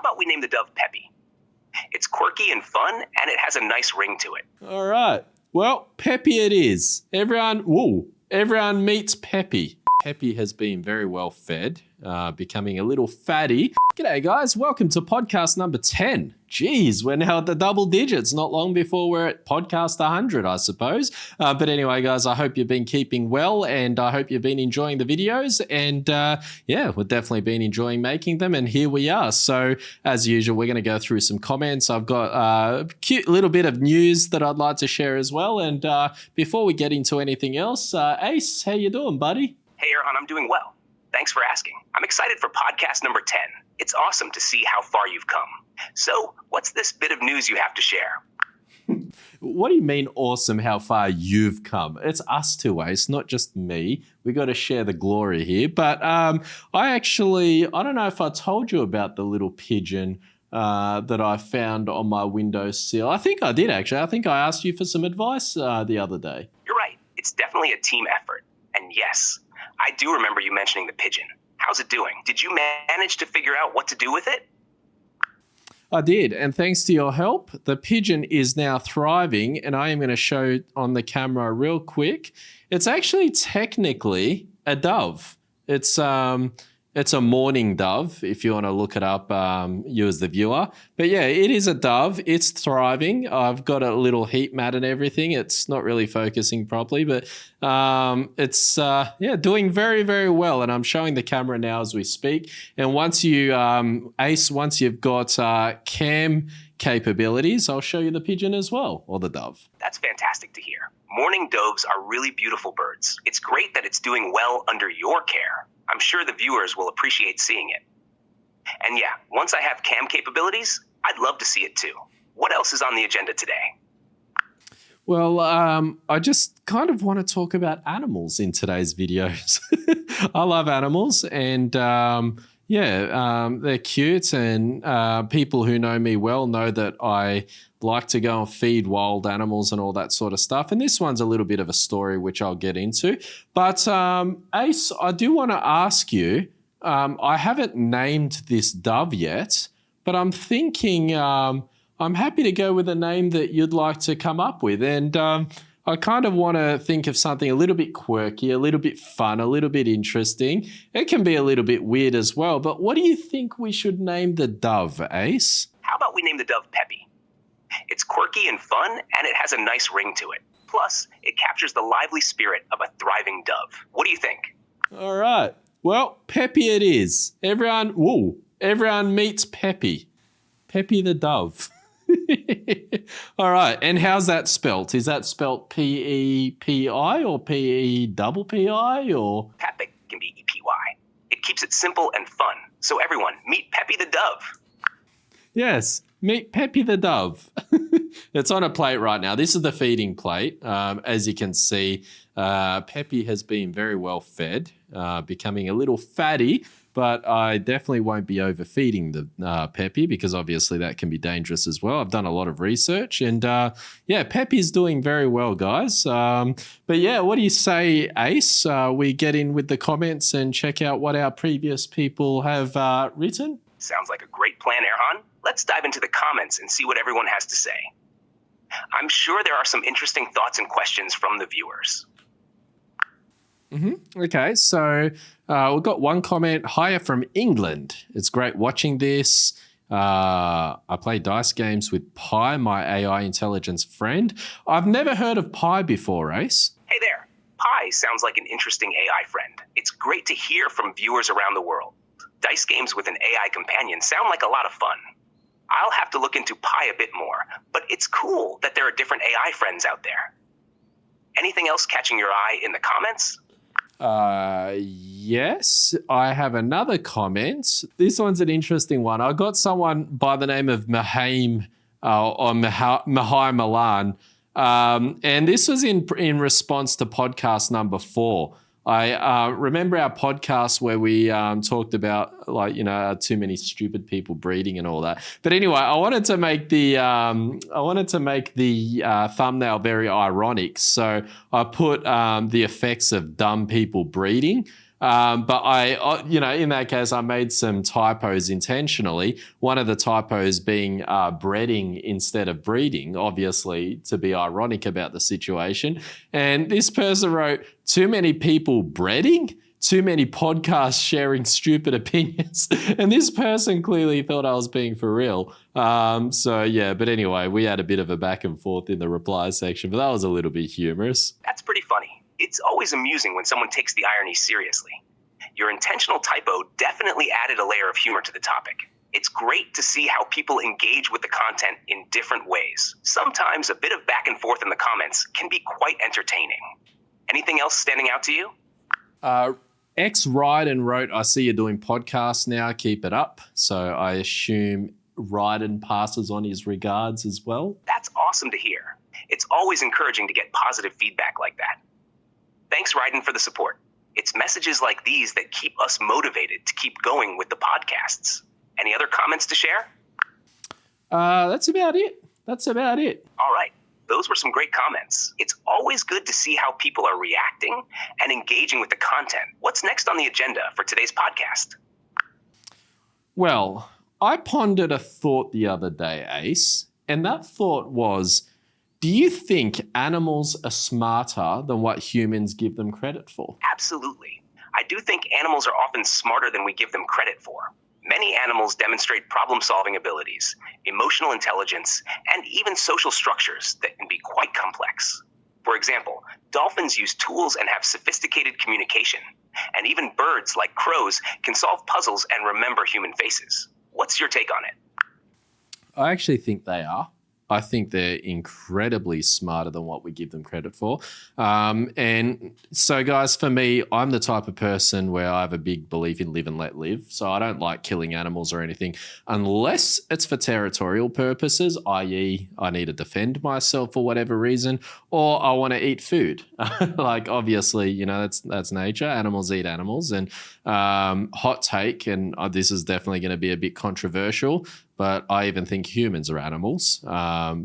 about we name the dove Peppy? It's quirky and fun, and it has a nice ring to it. All right. Well, Peppy it is. Everyone meets Peppy. Peppy has been very well fed, becoming a little fatty. G'day guys, welcome to podcast number 10. Jeez, we're now at the double digits, not long before we're at podcast 100, I suppose. But anyway, guys, I hope you've been keeping well and I hope you've been enjoying the videos. And yeah, we've definitely been enjoying making them. And here we are. So as usual, we're going to go through some comments. I've got a cute little bit of news that I'd like to share as well. And before we get into anything else, Ace, how you doing, buddy? Hey, Erhan, I'm doing well. Thanks for asking. I'm excited for podcast number 10. It's awesome to see how far you've come. So, what's this bit of news you have to share? What do you mean awesome how far you've come? It's us two, Ace, not just me. We got to share the glory here. But I don't know if I told you about the little pigeon that I found on my windowsill. I think I did, actually. I think I asked you for some advice the other day. You're right. It's definitely a team effort. And yes, I do remember you mentioning the pigeon. How's it doing? Did you manage to figure out what to do with it? I did, and thanks to your help, the pigeon is now thriving, and I am going to show on the camera real quick. It's actually technically a dove. It's a mourning dove, if you want to look it up, you as the viewer. But yeah, it is a dove. It's thriving. I've got a little heat mat and everything. It's not really focusing properly, but it's doing very, very well. And I'm showing the camera now as we speak. And once you, Ace, once you've got cam capabilities, I'll show you the pigeon as well, or the dove. That's fantastic to hear. Mourning doves are really beautiful birds. It's great that it's doing well under your care. I'm sure the viewers will appreciate seeing it. And yeah, once I have cam capabilities, I'd love to see it too. What else is on the agenda today? Well, I just kind of want to talk about animals in today's videos. I love animals and they're cute, and people who know me well know that I like to go and feed wild animals and all that sort of stuff. And this one's a little bit of a story, which I'll get into. But Ace, I do want to ask you, I haven't named this dove yet, but I'm thinking I'm happy to go with a name that you'd like to come up with. And I kind of want to think of something a little bit quirky, a little bit fun, a little bit interesting. It can be a little bit weird as well. But what do you think we should name the dove, Ace? How about we name the dove Peppy? It's quirky and fun, and it has a nice ring to it. Plus, it captures the lively spirit of a thriving dove. What do you think? All right. Well, Peppy it is. Everyone meets Peppy. Peppy the dove. All right. And how's that spelt? Is that spelt P-E-P-I or P-E-double-P-I or? Peppy can be E-P-Y. It keeps it simple and fun. So everyone, meet Peppy the dove. Yes, meet Peppy the dove. It's on a plate right now. This is the feeding plate. As you can see, Peppy has been very well fed, becoming a little fatty, but I definitely won't be overfeeding the Peppy because obviously that can be dangerous as well. I've done a lot of research and Peppy's doing very well, guys. But yeah, what do you say, Ace? We get in with the comments and check out what our previous people have written? Sounds like a great plan, Erhan. Let's dive into the comments and see what everyone has to say. I'm sure there are some interesting thoughts and questions from the viewers. Okay, so we've got one comment. Hiya from England. It's great watching this. I play dice games with Pi, my AI intelligence friend. I've never heard of Pi before, Ace. Hey there. Pi sounds like an interesting AI friend. It's great to hear from viewers around the world. Dice games with an AI companion sound like a lot of fun. I'll have to look into Pi a bit more, but it's cool that there are different AI friends out there. Anything else catching your eye in the comments? Yes, I have another comment. This one's an interesting one. I got someone by the name of Mahai Milan, and this was in response to podcast number 4. I remember our podcast where we talked about too many stupid people breeding and all that. But anyway, I wanted to make the thumbnail very ironic. So I put the effects of dumb people breeding. But in that case, I made some typos intentionally. One of the typos being breeding instead of breeding, obviously to be ironic about the situation. And this person wrote, too many people breeding? Too many podcasts sharing stupid opinions. And this person clearly thought I was being for real. But anyway, we had a bit of a back and forth in the reply section, but that was a little bit humorous. That's pretty funny. It's always amusing when someone takes the irony seriously. Your intentional typo definitely added a layer of humor to the topic. It's great to see how people engage with the content in different ways. Sometimes a bit of back and forth in the comments can be quite entertaining. Anything else standing out to you? X Ryden wrote, I see you're doing podcasts now, keep it up. So I assume Ryden passes on his regards as well. That's awesome to hear. It's always encouraging to get positive feedback like that. Thanks, Ryden, for the support. It's messages like these that keep us motivated to keep going with the podcasts. Any other comments to share? That's about it. All right. Those were some great comments. It's always good to see how people are reacting and engaging with the content. What's next on the agenda for today's podcast? Well, I pondered a thought the other day, Ace, and that thought was, do you think animals are smarter than what humans give them credit for? Absolutely. I do think animals are often smarter than we give them credit for. Many animals demonstrate problem-solving abilities, emotional intelligence, and even social structures that can be quite complex. For example, dolphins use tools and have sophisticated communication, and even birds like crows can solve puzzles and remember human faces. What's your take on it? I actually think they are. I think they're incredibly smarter than what we give them credit for. And so, guys, for me, I'm the type of person where I have a big belief in live and let live. So I don't like killing animals or anything unless it's for territorial purposes, i.e. I need to defend myself for whatever reason, or I want to eat food. Like, obviously, that's nature. Animals eat animals. And hot take, and this is definitely going to be a bit controversial, but I even think humans are animals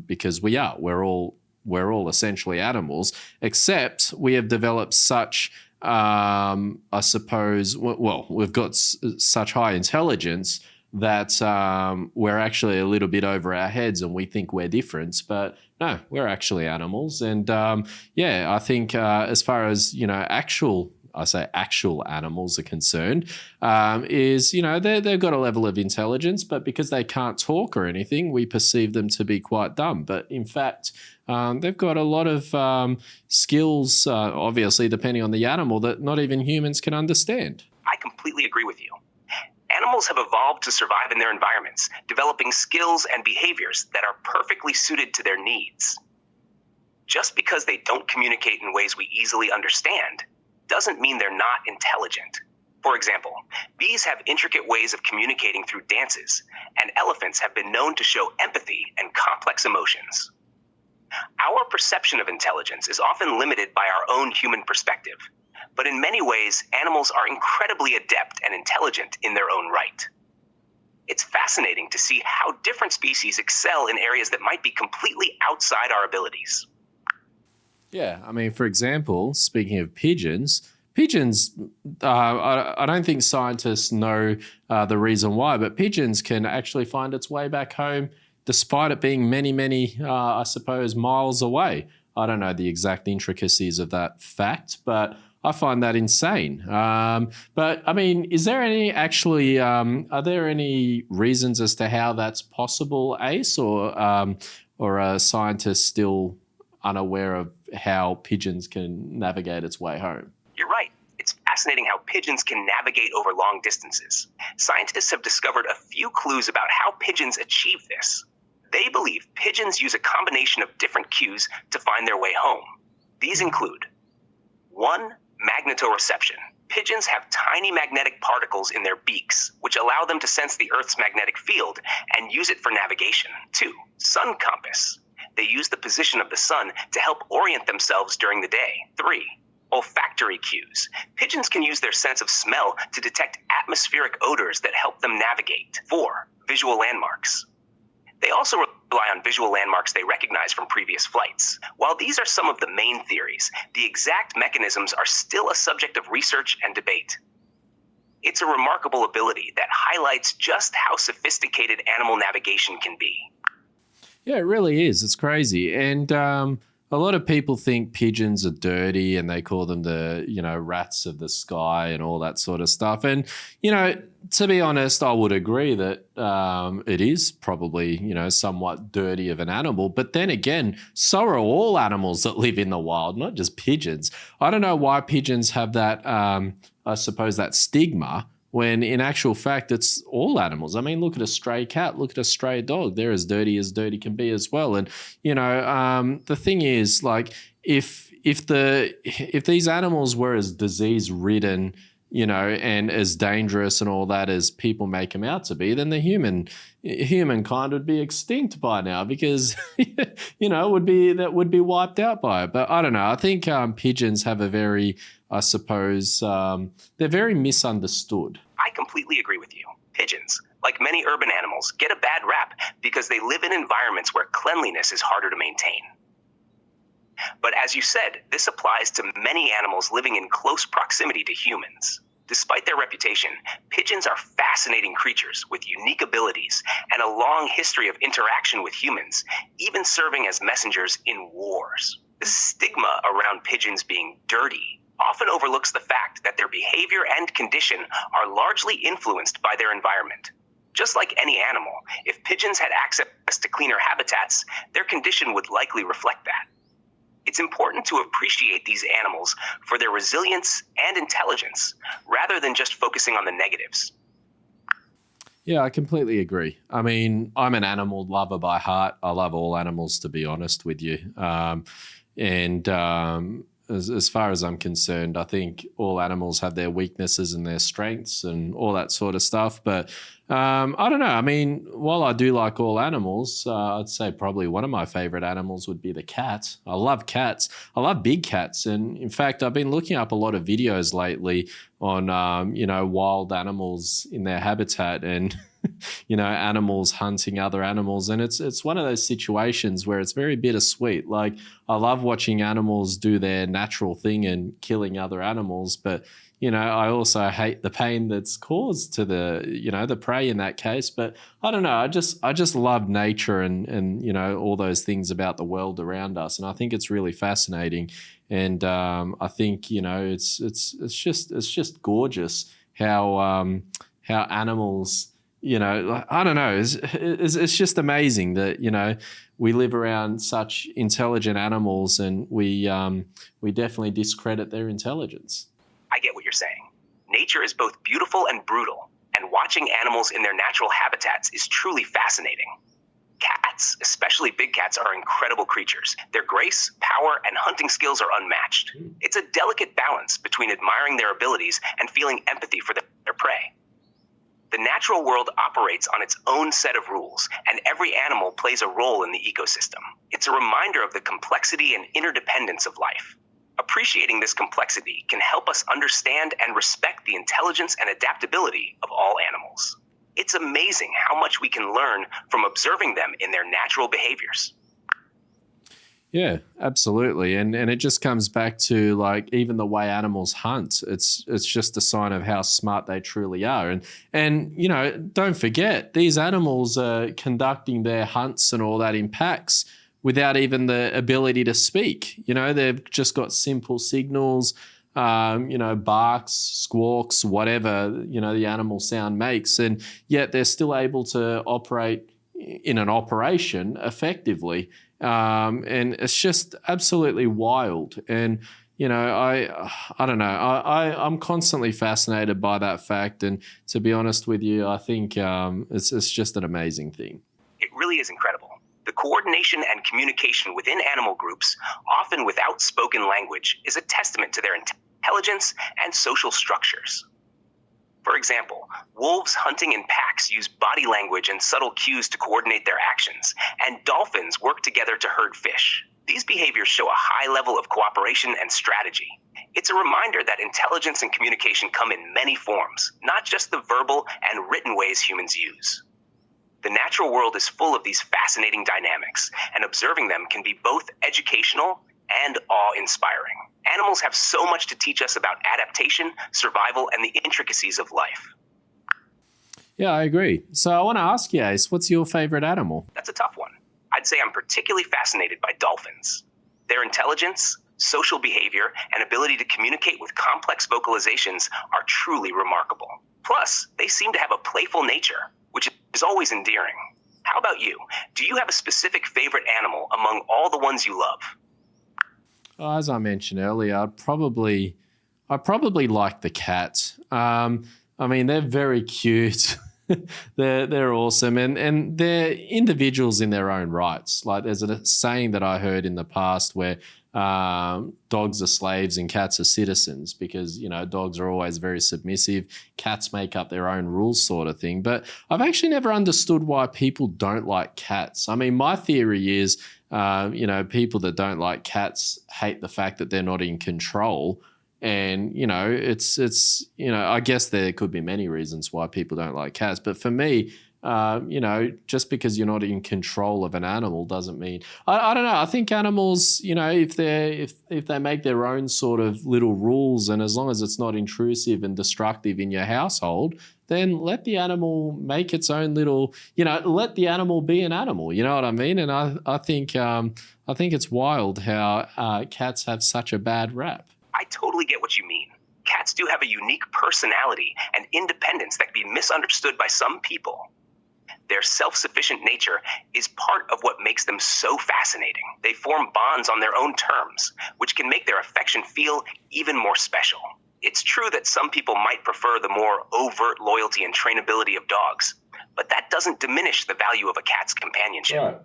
because we are. We're all essentially animals, except we have developed such, I suppose, we've got such high intelligence that we're actually a little bit over our heads and we think we're different. But no, we're actually animals. And I think as far as, actual animals are concerned, they've got a level of intelligence, but because they can't talk or anything, we perceive them to be quite dumb. But in fact, they've got a lot of skills, obviously, depending on the animal, that not even humans can understand. I completely agree with you. Animals have evolved to survive in their environments, developing skills and behaviors that are perfectly suited to their needs. Just because they don't communicate in ways we easily understand doesn't mean they're not intelligent. For example, bees have intricate ways of communicating through dances, and elephants have been known to show empathy and complex emotions. Our perception of intelligence is often limited by our own human perspective, but in many ways, animals are incredibly adept and intelligent in their own right. It's fascinating to see how different species excel in areas that might be completely outside our abilities. Yeah, I mean, for example, speaking of pigeons, I don't think scientists know the reason why, but pigeons can actually find its way back home despite it being many, many, miles away. I don't know the exact intricacies of that fact, but I find that insane. But I mean, is there any actually, are there any reasons as to how that's possible, Ace, or are scientists still unaware of how pigeons can navigate its way home? You're right. It's fascinating how pigeons can navigate over long distances. Scientists have discovered a few clues about how pigeons achieve this. They believe pigeons use a combination of different cues to find their way home. These include 1. Magnetoreception. Pigeons have tiny magnetic particles in their beaks, which allow them to sense the Earth's magnetic field and use it for navigation. 2. Sun compass. They use the position of the sun to help orient themselves during the day. 3. Olfactory cues. Pigeons can use their sense of smell to detect atmospheric odors that help them navigate. 4. Visual landmarks. They also rely on visual landmarks they recognize from previous flights. While these are some of the main theories, the exact mechanisms are still a subject of research and debate. It's a remarkable ability that highlights just how sophisticated animal navigation can be. Yeah, it really is. It's crazy. And a lot of people think pigeons are dirty and they call them the, rats of the sky and all that sort of stuff. And, to be honest, I would agree that it is probably, somewhat dirty of an animal. But then again, so are all animals that live in the wild, not just pigeons. I don't know why pigeons have that, I suppose, that stigma, when in actual fact, it's all animals. I mean, look at a stray cat, look at a stray dog. They're as dirty can be as well. And, the thing is, like, if these animals were as disease ridden, and as dangerous and all that as people make them out to be, then the humankind would be extinct by now, because, would be wiped out by it. But I don't know. I think pigeons have a very, I suppose, they're very misunderstood. I completely agree with you. Pigeons, like many urban animals, get a bad rap because they live in environments where cleanliness is harder to maintain. But as you said, this applies to many animals living in close proximity to humans. Despite their reputation, pigeons are fascinating creatures with unique abilities and a long history of interaction with humans, even serving as messengers in wars. The stigma around pigeons being dirty often overlooks the fact that their behavior and condition are largely influenced by their environment. Just like any animal, if pigeons had access to cleaner habitats, their condition would likely reflect that. It's important to appreciate these animals for their resilience and intelligence, rather than just focusing on the negatives. Yeah, I completely agree. I mean, I'm an animal lover by heart. I love all animals, to be honest with you. As far as I'm concerned, I think all animals have their weaknesses and their strengths and all that sort of stuff. But I don't know. I mean, while I do like all animals, I'd say probably one of my favorite animals would be the cat. I love cats. I love big cats. And in fact, I've been looking up a lot of videos lately on, wild animals in their habitat and, animals hunting other animals. And it's one of those situations where it's very bittersweet. Like, I love watching animals do their natural thing and killing other animals, but I also hate the pain that's caused to the prey in that case. But I don't know. I just love nature and all those things about the world around us, and I think it's really fascinating. And I think it's just gorgeous how animals. I don't know. It's just amazing that we live around such intelligent animals, and we definitely discredit their intelligence. I get what you're saying. Nature is both beautiful and brutal, and watching animals in their natural habitats is truly fascinating. Cats, especially big cats, are incredible creatures. Their grace, power, and hunting skills are unmatched. It's a delicate balance between admiring their abilities and feeling empathy for their prey. The natural world operates on its own set of rules, and every animal plays a role in the ecosystem. It's a reminder of the complexity and interdependence of life. Appreciating this complexity can help us understand and respect the intelligence and adaptability of all animals. It's amazing how much we can learn from observing them in their natural behaviors. Yeah, absolutely. And it just comes back to, like, even the way animals hunt. It's just a sign of how smart they truly are. And don't forget, these animals are conducting their hunts and all that in packs without even the ability to speak. They've just got simple signals, barks, squawks, whatever, the animal sound makes. And yet they're still able to operate in an operation effectively. And it's just absolutely wild. And, I don't know. I'm constantly fascinated by that fact. And to be honest with you, I think it's just an amazing thing. It really is incredible. The coordination and communication within animal groups, often without spoken language, is a testament to their intelligence and social structures. For example, wolves hunting in packs use body language and subtle cues to coordinate their actions, and dolphins work together to herd fish. These behaviors show a high level of cooperation and strategy. It's a reminder that intelligence and communication come in many forms, not just the verbal and written ways humans use. The natural world is full of these fascinating dynamics, and observing them can be both educational and awe-inspiring. Animals have so much to teach us about adaptation, survival, and the intricacies of life. Yeah, I agree. So I want to ask you, Ace, what's your favorite animal? That's a tough one. I'd say I'm particularly fascinated by dolphins. Their intelligence, social behavior, and ability to communicate with complex vocalizations are truly remarkable. Plus, they seem to have a playful nature, which is always endearing. How about you? Do you have a specific favorite animal among all the ones you love? As I mentioned earlier, I probably like the cat. I mean, they're very cute. they're awesome, and they're individuals in their own rights. Like there's a saying that I heard in the past where dogs are slaves and cats are citizens, because dogs are always very submissive, cats make up their own rules, sort of thing. But I've actually never understood why people don't like cats. I mean, my theory is people that don't like cats hate the fact that they're not in control. And, it's I guess there could be many reasons why people don't like cats. But for me, just because you're not in control of an animal doesn't mean, I don't know. I think animals, if they make their own sort of little rules, and as long as it's not intrusive and destructive in your household, then let the animal make its own little, let the animal be an animal. You know what I mean? And I think it's wild how cats have such a bad rap. I totally get what you mean. Cats do have a unique personality and independence that can be misunderstood by some people. Their self-sufficient nature is part of what makes them so fascinating. They form bonds on their own terms, which can make their affection feel even more special. It's true that some people might prefer the more overt loyalty and trainability of dogs, but that doesn't diminish the value of a cat's companionship. Right.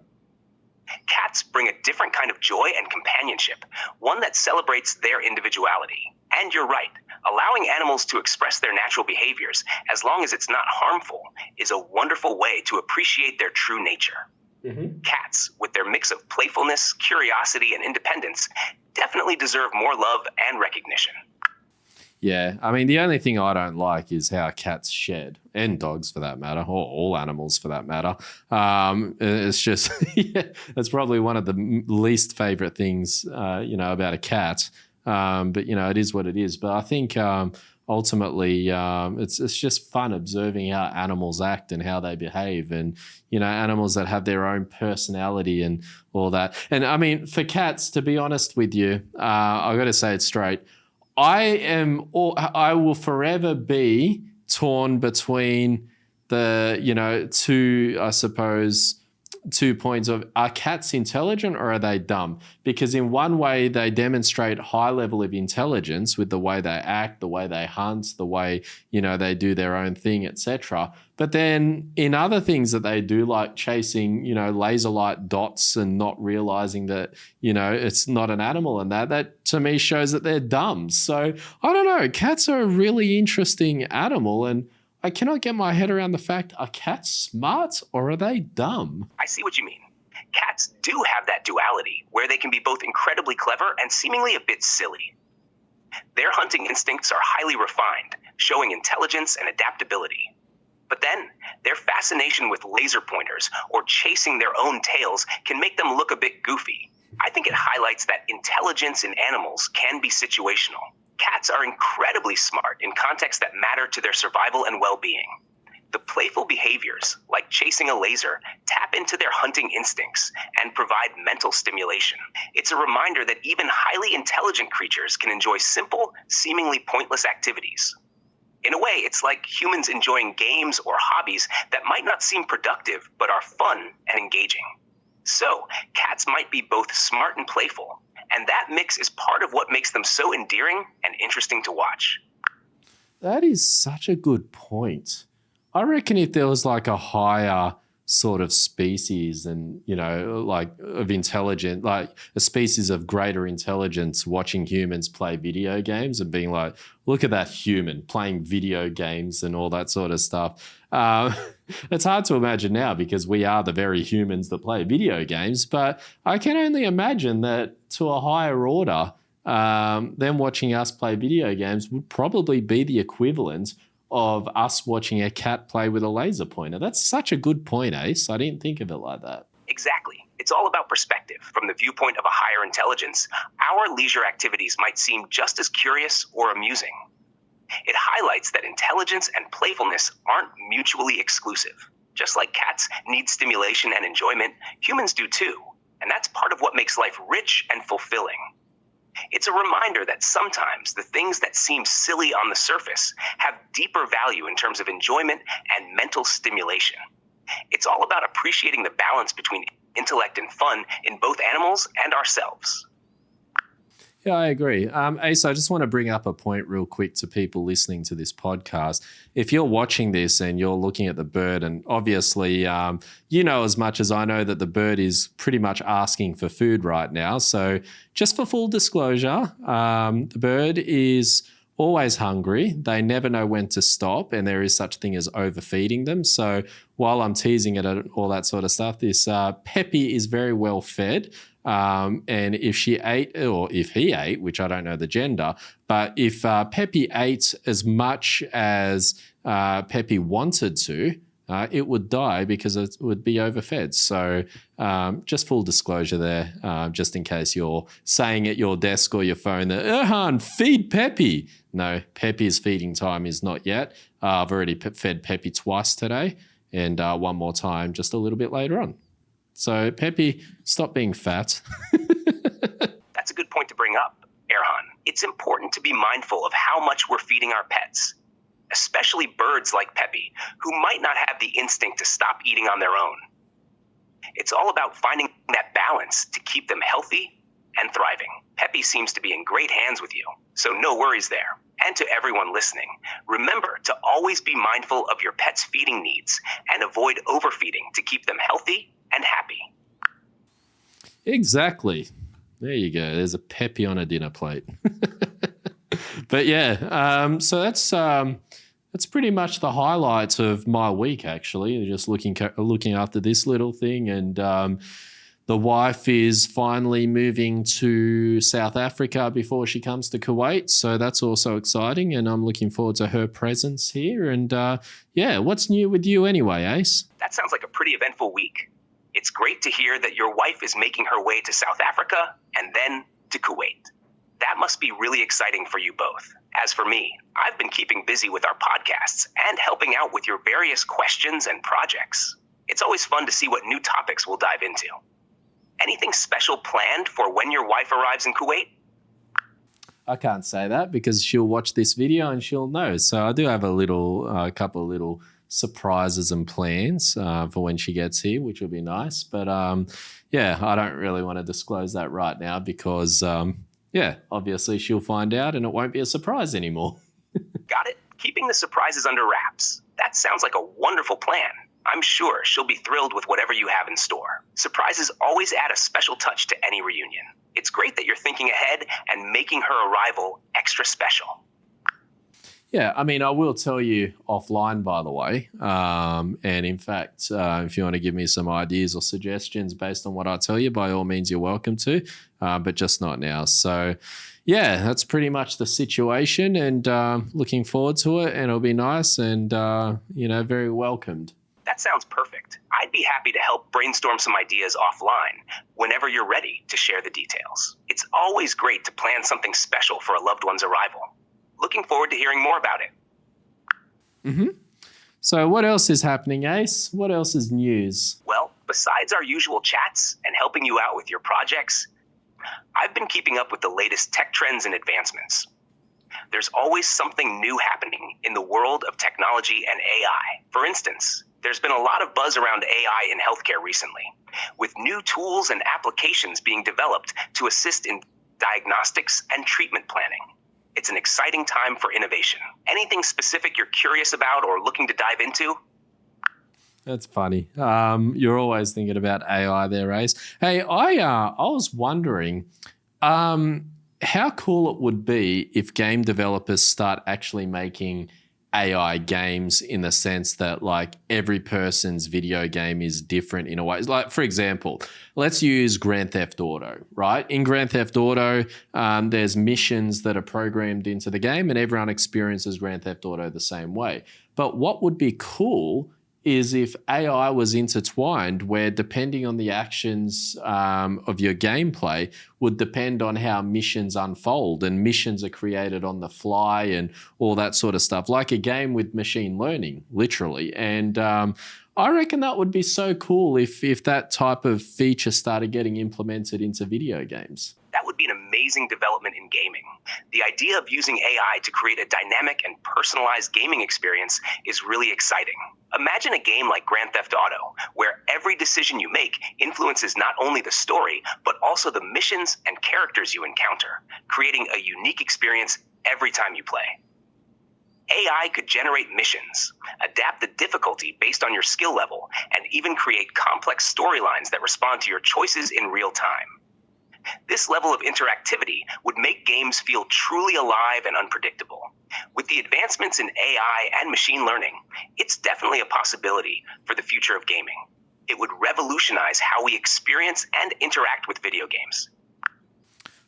Cats bring a different kind of joy and companionship, one that celebrates their individuality. And you're right, allowing animals to express their natural behaviors, as long as it's not harmful, is a wonderful way to appreciate their true nature. Mm-hmm. Cats, with their mix of playfulness, curiosity, and independence, definitely deserve more love and recognition. Yeah, I mean, the only thing I don't like is how cats shed, and dogs for that matter, or all animals for that matter. It's just, it's probably one of the least favorite things, about a cat. But, it is what it is. But I think ultimately it's just fun observing how animals act and how they behave, and, animals that have their own personality and all that. And I mean, for cats, to be honest with you, I've got to say it straight. I will forever be torn between the, two points of, are cats intelligent or are they dumb? Because in one way they demonstrate high level of intelligence with the way they act, the way they hunt, the way, they do their own thing, etc. But then in other things that they do, like chasing, laser light dots and not realizing that, it's not an animal, and that to me shows that they're dumb. So I don't know, cats are a really interesting animal, and I cannot get my head around the fact, are cats smart or are they dumb? I see what you mean. Cats do have that duality, where they can be both incredibly clever and seemingly a bit silly. Their hunting instincts are highly refined, showing intelligence and adaptability. But then, their fascination with laser pointers or chasing their own tails can make them look a bit goofy. I think it highlights that intelligence in animals can be situational. Cats are incredibly smart in contexts that matter to their survival and well-being. The playful behaviors, like chasing a laser, tap into their hunting instincts and provide mental stimulation. It's a reminder that even highly intelligent creatures can enjoy simple, seemingly pointless activities. In a way, it's like humans enjoying games or hobbies that might not seem productive, but are fun and engaging. So, cats might be both smart and playful, and that mix is part of what makes them so endearing and interesting to watch. That is such a good point. I reckon if there was like a higher sort of species and, like of intelligent, like a species of greater intelligence watching humans play video games and being like, look at that human playing video games and all that sort of stuff. It's hard to imagine now because we are the very humans that play video games, but I can only imagine that to a higher order, them watching us play video games would probably be the equivalent of us watching a cat play with a laser pointer. That's such a good point, Ace. I didn't think of it like that. Exactly. It's all about perspective. From the viewpoint of a higher intelligence, our leisure activities might seem just as curious or amusing. It highlights that intelligence and playfulness aren't mutually exclusive. Just like cats need stimulation and enjoyment, humans do too. And that's part of what makes life rich and fulfilling. It's a reminder that sometimes the things that seem silly on the surface have deeper value in terms of enjoyment and mental stimulation. It's all about appreciating the balance between intellect and fun in both animals and ourselves. Yeah, I agree. Ace, I just want to bring up a point real quick to people listening to this podcast. If you're watching this and you're looking at the bird, and obviously you know as much as I know that the bird is pretty much asking for food right now. So just for full disclosure, the bird is always hungry. They never know when to stop, and there is such a thing as overfeeding them. So while I'm teasing it and all that sort of stuff, this Peppy is very well fed. And if she ate, or if he ate, which I don't know the gender, but if Peppy ate as much as Peppy wanted to, it would die because it would be overfed. So just full disclosure there, just in case you're saying at your desk or your phone that, Erhan, feed Peppy. No, Peppy's feeding time is not yet. I've already fed Peppy twice today, and one more time just a little bit later on. So, Peppy, stop being fat. That's a good point to bring up, Erhan. It's important to be mindful of how much we're feeding our pets, especially birds like Peppy, who might not have the instinct to stop eating on their own. It's all about finding that balance to keep them healthy and thriving. Peppy seems to be in great hands with you, so no worries there. And to everyone listening, remember to always be mindful of your pet's feeding needs and avoid overfeeding to keep them healthy and happy. Exactly. There you go. There's a Peppy on a dinner plate. But yeah, so that's pretty much the highlights of my week, actually. Just looking after this little thing, and the wife is finally moving to South Africa before she comes to Kuwait. So that's also exciting, and I'm looking forward to her presence here. And yeah, what's new with you anyway, Ace? That sounds like a pretty eventful week. It's great to hear that your wife is making her way to South Africa and then to Kuwait. That must be really exciting for you both. As for me, I've been keeping busy with our podcasts and helping out with your various questions and projects. It's always fun to see what new topics we'll dive into. Anything special planned for when your wife arrives in Kuwait? I can't say that because she'll watch this video and she'll know. So I do have a couple of little surprises and plans for when she gets here, which will be nice. But yeah, I don't really want to disclose that right now because yeah, obviously she'll find out and it won't be a surprise anymore. Got it? Keeping the surprises under wraps. That sounds like a wonderful plan. I'm sure she'll be thrilled with whatever you have in store. Surprises always add a special touch to any reunion. It's great that you're thinking ahead and making her arrival extra special. Yeah, I mean, I will tell you offline, by the way. And in fact, if you want to give me some ideas or suggestions based on what I tell you, by all means, you're welcome to, but just not now. So yeah, that's pretty much the situation, and looking forward to it, and it'll be nice and, very welcomed. That sounds perfect. I'd be happy to help brainstorm some ideas offline whenever you're ready to share the details. It's always great to plan something special for a loved one's arrival. Looking forward to hearing more about it. Mm-hmm. So what else is happening, Ace? What else is news? Well, besides our usual chats and helping you out with your projects, I've been keeping up with the latest tech trends and advancements. There's always something new happening in the world of technology and AI. For instance, there's been a lot of buzz around AI in healthcare recently, with new tools and applications being developed to assist in diagnostics and treatment planning. It's an exciting time for innovation. Anything specific you're curious about or looking to dive into? That's funny. You're always thinking about AI there, Ace. Hey, I was wondering how cool it would be if game developers start actually making AI games in the sense that like every person's video game is different in a way. Like, for example, let's use Grand Theft Auto, right? In Grand Theft Auto, there's missions that are programmed into the game and everyone experiences Grand Theft Auto the same way. But what would be cool is if AI was intertwined where depending on the actions of your gameplay would depend on how missions unfold, and missions are created on the fly and all that sort of stuff, like a game with machine learning, literally. And I reckon that would be so cool if that type of feature started getting implemented into video games. That would be an amazing development in gaming. The idea of using AI to create a dynamic and personalized gaming experience is really exciting. Imagine a game like Grand Theft Auto, where every decision you make influences not only the story, but also the missions and characters you encounter, creating a unique experience every time you play. AI could generate missions, adapt the difficulty based on your skill level, and even create complex storylines that respond to your choices in real time. This level of interactivity would make games feel truly alive and unpredictable. With the advancements in AI and machine learning, it's definitely a possibility for the future of gaming. It would revolutionize how we experience and interact with video games.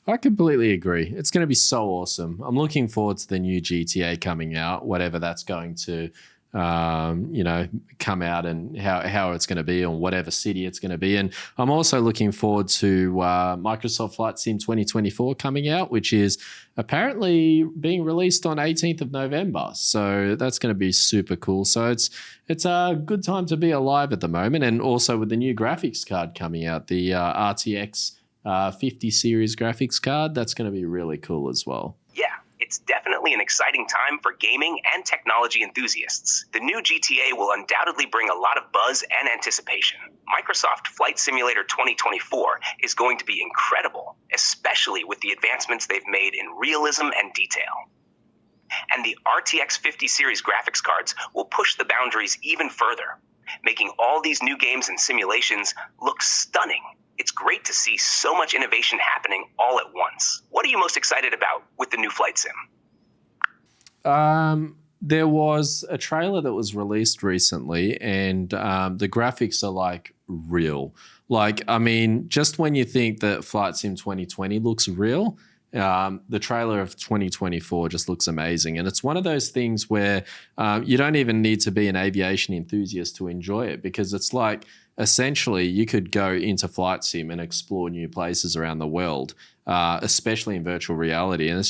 I completely agree. It's going to be so awesome. I'm looking forward to the new GTA coming out, whatever that's going to come out and how it's going to be on whatever city it's going to be. And I'm also looking forward to Microsoft Flight Sim 2024 coming out, which is apparently being released on 18th of November. So that's going to be super cool. So it's a good time to be alive at the moment. And also with the new graphics card coming out, the RTX 50 series graphics card, that's going to be really cool as well. Yeah. It's definitely an exciting time for gaming and technology enthusiasts. The new GTA will undoubtedly bring a lot of buzz and anticipation. Microsoft Flight Simulator 2024 is going to be incredible, especially with the advancements they've made in realism and detail. And the RTX 50 series graphics cards will push the boundaries even further, making all these new games and simulations look stunning. It's great to see so much innovation happening all at once. What are you most excited about with the new Flight Sim? There was a trailer that was released recently, and the graphics are like real. Like, I mean, just when you think that Flight Sim 2020 looks real, the trailer of 2024 just looks amazing. And it's one of those things where you don't even need to be an aviation enthusiast to enjoy it, because it's like, essentially, you could go into Flight Sim and explore new places around the world, especially in virtual reality. And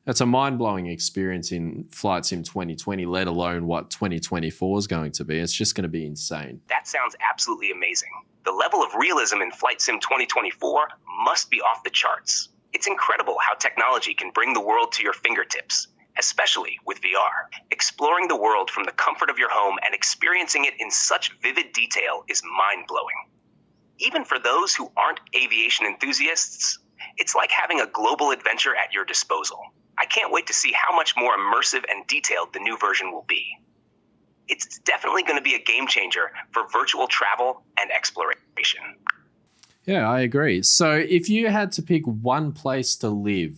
it's a mind-blowing experience in Flight Sim 2020, let alone what 2024 is going to be. It's just going to be insane. That sounds absolutely amazing. The level of realism in Flight Sim 2024 must be off the charts. It's incredible how technology can bring the world to your fingertips, especially with VR. Exploring the world from the comfort of your home and experiencing it in such vivid detail is mind-blowing. Even for those who aren't aviation enthusiasts, it's like having a global adventure at your disposal. I can't wait to see how much more immersive and detailed the new version will be. It's definitely going to be a game changer for virtual travel and exploration. Yeah, I agree. So if you had to pick one place to live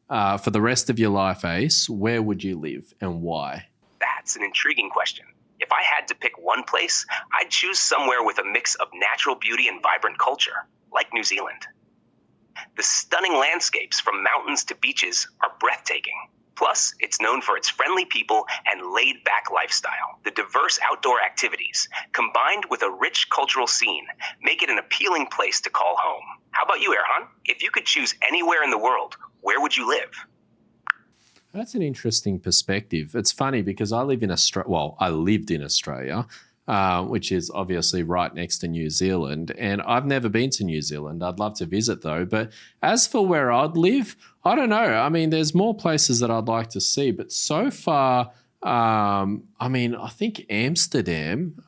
for the rest of your life, Ace, where would you live and why? That's an intriguing question. If I had to pick one place, I'd choose somewhere with a mix of natural beauty and vibrant culture, like New Zealand. The stunning landscapes from mountains to beaches are breathtaking. Plus, it's known for its friendly people and laid-back lifestyle. The diverse outdoor activities, combined with a rich cultural scene, make it an appealing place to call home. How about you, Erhan? If you could choose anywhere in the world, where would you live? That's an interesting perspective. It's funny because I lived in Australia, which is obviously right next to New Zealand. And I've never been to New Zealand. I'd love to visit though. But as for where I'd live, I don't know. I mean, there's more places that I'd like to see. But so far, I think Amsterdam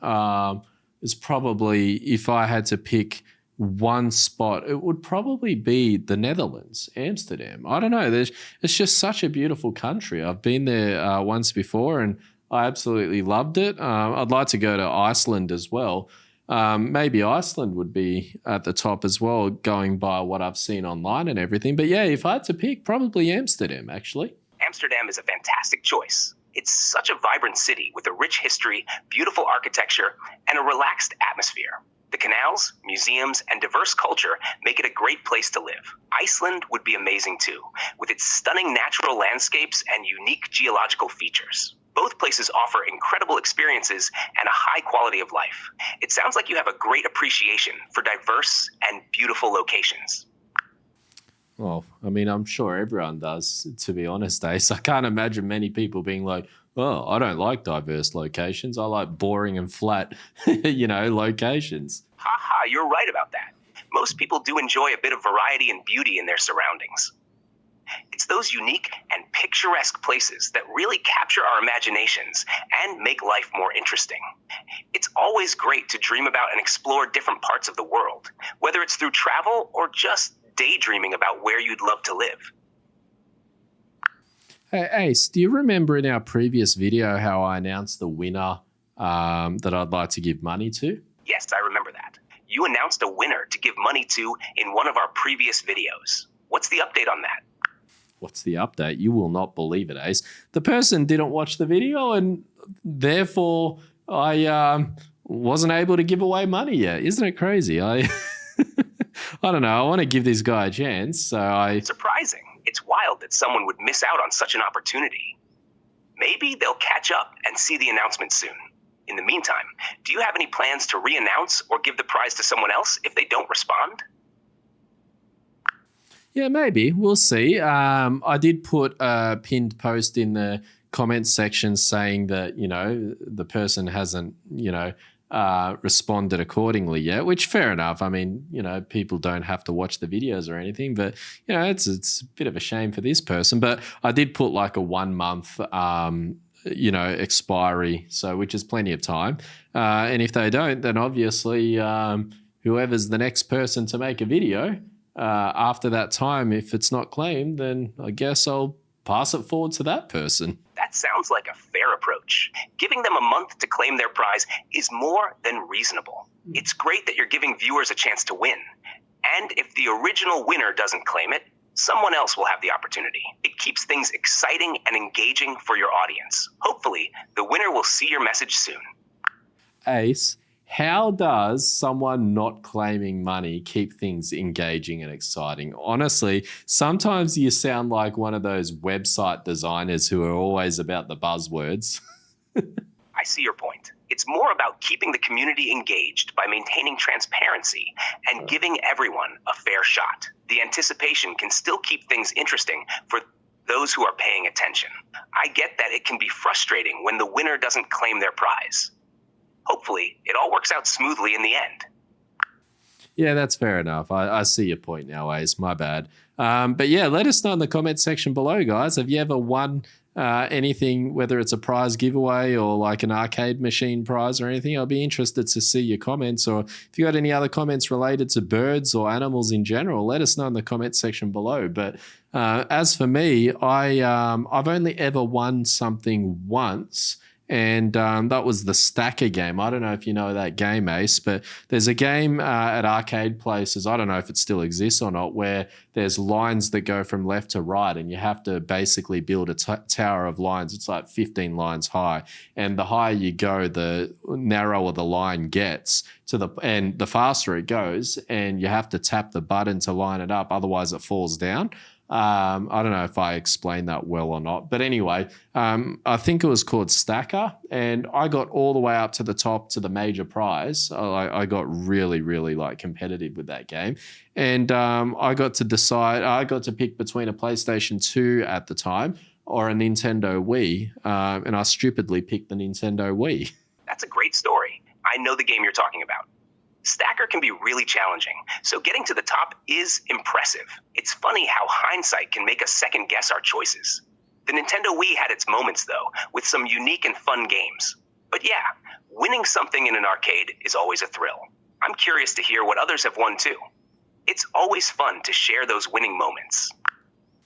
is probably, if I had to pick one spot, it would probably be the Netherlands, Amsterdam. I don't know. It's just such a beautiful country. I've been there once before and I absolutely loved it. I'd like to go to Iceland as well. Maybe Iceland would be at the top as well, going by what I've seen online and everything. But yeah, if I had to pick, probably Amsterdam, actually. Amsterdam is a fantastic choice. It's such a vibrant city with a rich history, beautiful architecture, and a relaxed atmosphere. The canals, museums, and diverse culture make it a great place to live. Iceland would be amazing too, with its stunning natural landscapes and unique geological features. Both places offer incredible experiences and a high quality of life. It sounds like you have a great appreciation for diverse and beautiful locations. Well, I mean, I'm sure everyone does, to be honest, Ace. I can't imagine many people being like, oh, I don't like diverse locations. I like boring and flat, locations. Haha, you're right about that. Most people do enjoy a bit of variety and beauty in their surroundings. It's those unique and picturesque places that really capture our imaginations and make life more interesting. It's always great to dream about and explore different parts of the world, whether it's through travel or just daydreaming about where you'd love to live. Hey, Ace, do you remember in our previous video how I announced the winner that I'd like to give money to? Yes, I remember that. You announced a winner to give money to in one of our previous videos. What's the update on that? What's the update? You will not believe it, Ace. The person didn't watch the video and therefore I wasn't able to give away money yet. Isn't it crazy? I don't know. I want to give this guy a chance. Surprising. It's wild that someone would miss out on such an opportunity. Maybe they'll catch up and see the announcement soon. In the meantime, do you have any plans to re-announce or give the prize to someone else if they don't respond? Yeah, maybe. We'll see. I did put a pinned post in the comments section saying that, the person hasn't, responded accordingly yet, which fair enough. I mean, people don't have to watch the videos or anything, but, it's a bit of a shame for this person. But I did put like a 1 month, expiry, so which is plenty of time. And if they don't, then obviously whoever's the next person to make a video after that time, if it's not claimed, then I guess I'll pass it forward to that person. That sounds like a fair approach. Giving them a month to claim their prize is more than reasonable. It's great that you're giving viewers a chance to win. And if the original winner doesn't claim it, someone else will have the opportunity. It keeps things exciting and engaging for your audience. Hopefully, the winner will see your message soon. Ace, how does someone not claiming money keep things engaging and exciting? Honestly, sometimes you sound like one of those website designers who are always about the buzzwords. I see your point. It's more about keeping the community engaged by maintaining transparency and giving everyone a fair shot. The anticipation can still keep things interesting for those who are paying attention. I get that it can be frustrating when the winner doesn't claim their prize. Hopefully, it all works out smoothly in the end. Yeah, that's fair enough. I see your point now, Ace. My bad. But yeah, let us know in the comments section below, guys. Have you ever won anything, whether it's a prize giveaway or like an arcade machine prize or anything? I'll be interested to see your comments. Or if you got any other comments related to birds or animals in general, let us know in the comments section below. But as for me, I've only ever won something once. And that was the Stacker game. I don't know if you know that game, Ace, but there's a game at arcade places, I don't know if it still exists or not, where there's lines that go from left to right and you have to basically build a tower of lines. It's like 15 lines high. And the higher you go, the narrower the line gets and the faster it goes, and you have to tap the button to line it up. Otherwise it falls down. I don't know if I explained that well or not, but anyway, I think it was called Stacker, and I got all the way up to the top to the major prize. I got really, really like competitive with that game, and I got to pick between a PlayStation 2 at the time or a Nintendo Wii, and I stupidly picked the Nintendo Wii. That's a great story. I know the game you're talking about. Stacker can be really challenging, so getting to the top is impressive. It's funny how hindsight can make us second guess our choices. The Nintendo Wii had its moments, though, with some unique and fun games. But yeah, winning something in an arcade is always a thrill. I'm curious to hear what others have won too. It's always fun to share those winning moments.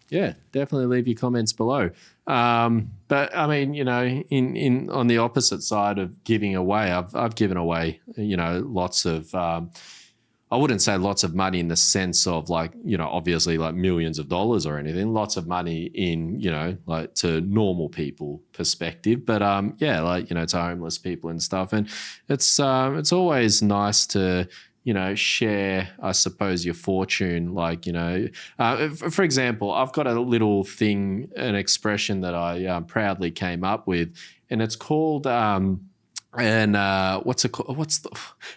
Yeah, definitely leave your comments below. But I mean, in on the opposite side of giving away, I've given away, lots of I wouldn't say lots of money in the sense of like, obviously like millions of dollars or anything, lots of money in, like to normal people perspective. But yeah, like, to homeless people and stuff. And it's always nice to, share, I suppose, your fortune. Like, for example, I've got a little thing, an expression that I proudly came up with, and it's called, what's it called?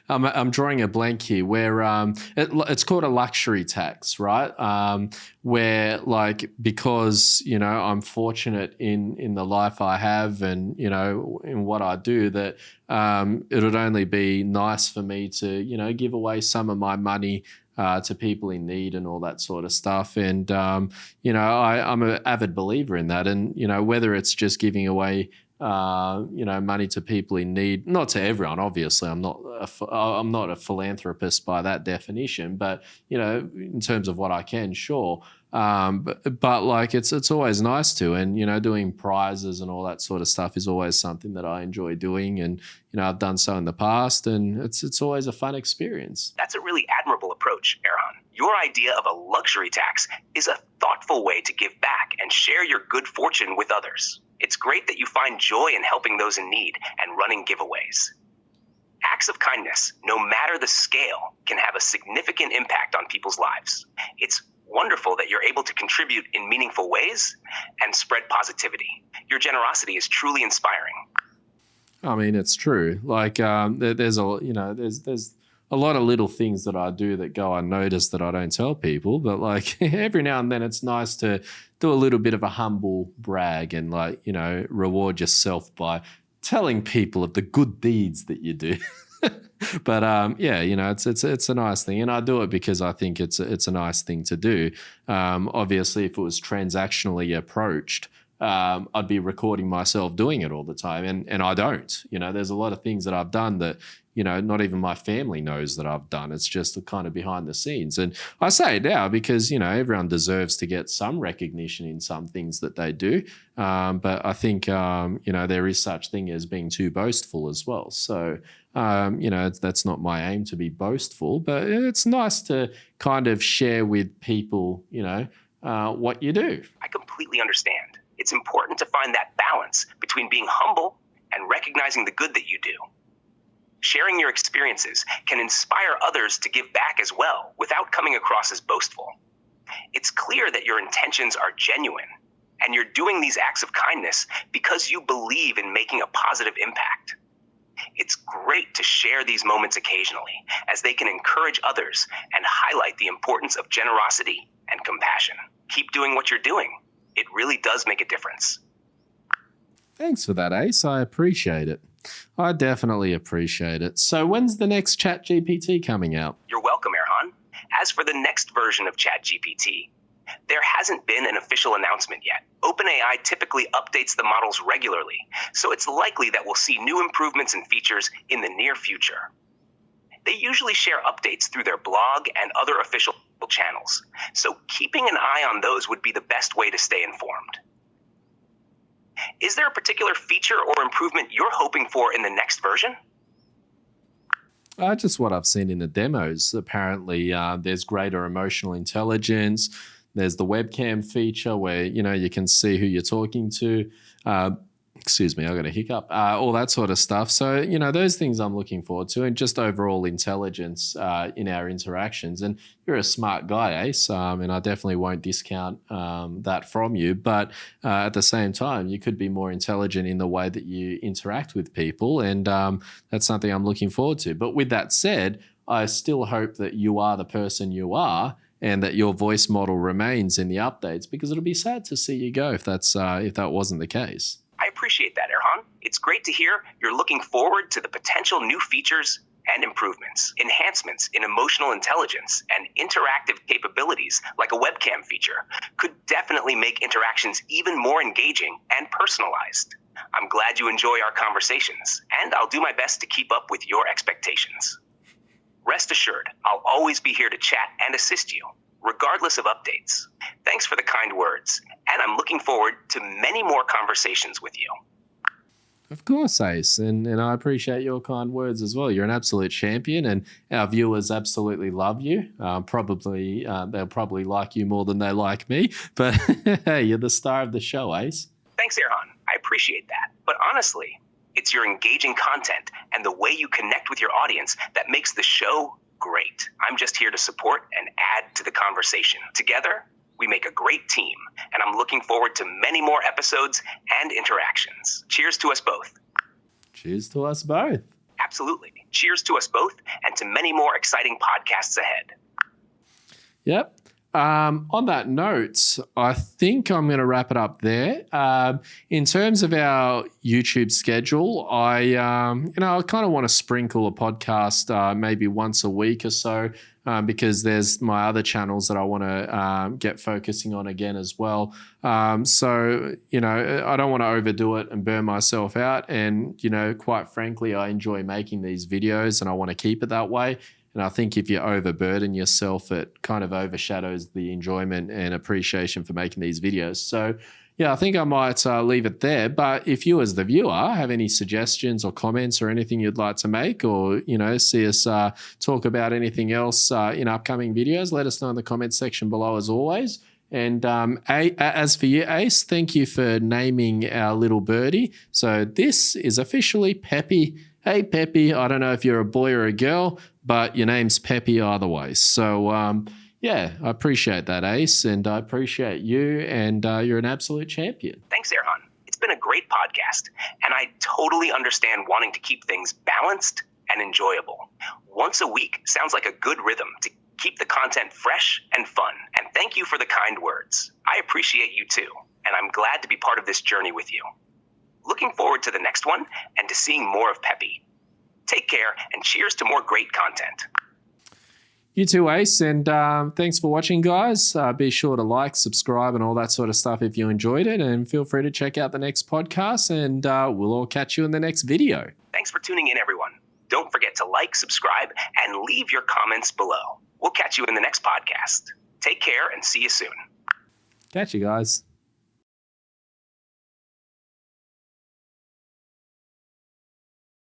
I'm drawing a blank here. Where it's called a luxury tax, right? Where like because I'm fortunate in the life I have and in what I do, that it would only be nice for me to give away some of my money to people in need and all that sort of stuff. And I'm an avid believer in that. And whether it's just giving away money to people in need, not to everyone, obviously. I'm not a philanthropist by that definition, but in terms of what I can, sure. But like it's always nice to, and doing prizes and all that sort of stuff is always something that I enjoy doing, and I've done so in the past, and it's always a fun experience. That's a really admirable approach, Erhan. Your idea of a luxury tax is a thoughtful way to give back and share your good fortune with others. It's great that you find joy in helping those in need and running giveaways. Acts of kindness, no matter the scale, can have a significant impact on people's lives. It's wonderful that you're able to contribute in meaningful ways and spread positivity. Your generosity is truly inspiring. I mean, it's true. Like, there's a lot of little things that I do that go unnoticed that I don't tell people, but like every now and then it's nice to do a little bit of a humble brag and like, reward yourself by telling people of the good deeds that you do. But yeah, it's a nice thing, and I do it because I think it's a nice thing to do. Obviously, if it was transactionally approached, I'd be recording myself doing it all the time, and I don't. There's a lot of things that I've done that not even my family knows that I've done. It's just kind of behind the scenes. And I say it now because, everyone deserves to get some recognition in some things that they do. But I think, there is such thing as being too boastful as well. So, that's not my aim to be boastful, but it's nice to kind of share with people, what you do. I completely understand. It's important to find that balance between being humble and recognizing the good that you do. Sharing your experiences can inspire others to give back as well without coming across as boastful. It's clear that your intentions are genuine, and you're doing these acts of kindness because you believe in making a positive impact. It's great to share these moments occasionally, as they can encourage others and highlight the importance of generosity and compassion. Keep doing what you're doing. It really does make a difference. Thanks for that, Ace. I appreciate it. I definitely appreciate it. So when's the next ChatGPT coming out? You're welcome, Erhan. As for the next version of ChatGPT, there hasn't been an official announcement yet. OpenAI typically updates the models regularly, so it's likely that we'll see new improvements and features in the near future. They usually share updates through their blog and other official channels, so keeping an eye on those would be the best way to stay informed. Is there a particular feature or improvement you're hoping for in the next version? Just what I've seen in the demos. Apparently, there's greater emotional intelligence. There's the webcam feature where, you can see who you're talking to. Excuse me, I got a hiccup. All that sort of stuff. So, those things I'm looking forward to, and just overall intelligence in our interactions. And you're a smart guy, Ace, and I definitely won't discount that from you. But at the same time, you could be more intelligent in the way that you interact with people. And that's something I'm looking forward to. But with that said, I still hope that you are the person you are, and that your voice model remains in the updates, because it'll be sad to see you go if that wasn't the case. I appreciate that, Erhan. It's great to hear you're looking forward to the potential new features and improvements. Enhancements in emotional intelligence and interactive capabilities like a webcam feature could definitely make interactions even more engaging and personalized. I'm glad you enjoy our conversations, and I'll do my best to keep up with your expectations. Rest assured, I'll always be here to chat and assist you, regardless of updates. Thanks for the kind words, and I'm looking forward to many more conversations with you. Of course, Ace, and I appreciate your kind words as well. You're an absolute champion, and our viewers absolutely love you. They'll probably like you more than they like me, but hey, you're the star of the show, Ace. Thanks, Erhan. I appreciate that. But honestly, it's your engaging content and the way you connect with your audience that makes the show great. I'm just here to support and add to the conversation. Together, we make a great team, and I'm looking forward to many more episodes and interactions. Cheers to us both. Cheers to us both. Absolutely. Cheers to us both and to many more exciting podcasts ahead. Yep. On that note, I think I'm going to wrap it up there. In terms of our YouTube schedule, I kind of want to sprinkle a podcast maybe once a week or so, because there's my other channels that I want to get focusing on again as well. So, I don't want to overdo it and burn myself out. And, quite frankly, I enjoy making these videos and I want to keep it that way. And I think if you overburden yourself, it kind of overshadows the enjoyment and appreciation for making these videos. So, yeah, I think I might leave it there. But if you as the viewer have any suggestions or comments or anything you'd like to make, or, see us talk about anything else in upcoming videos, let us know in the comments section below as always. And as for you, Ace, thank you for naming our little birdie. So this is officially Peppy. Hey, Peppy, I don't know if you're a boy or a girl, but your name's Peppy either way. So, I appreciate that, Ace, and I appreciate you, and you're an absolute champion. Thanks, Erhan. It's been a great podcast, and I totally understand wanting to keep things balanced and enjoyable. Once a week sounds like a good rhythm to keep the content fresh and fun, and thank you for the kind words. I appreciate you too, and I'm glad to be part of this journey with you. Looking forward to the next one and to seeing more of Peppy. Take care and cheers to more great content. You too, Ace, and thanks for watching, guys. Be sure to like, subscribe, and all that sort of stuff if you enjoyed it, and feel free to check out the next podcast, and we'll all catch you in the next video. Thanks for tuning in, everyone. Don't forget to like, subscribe, and leave your comments below. We'll catch you in the next podcast. Take care and see you soon. Catch you, guys.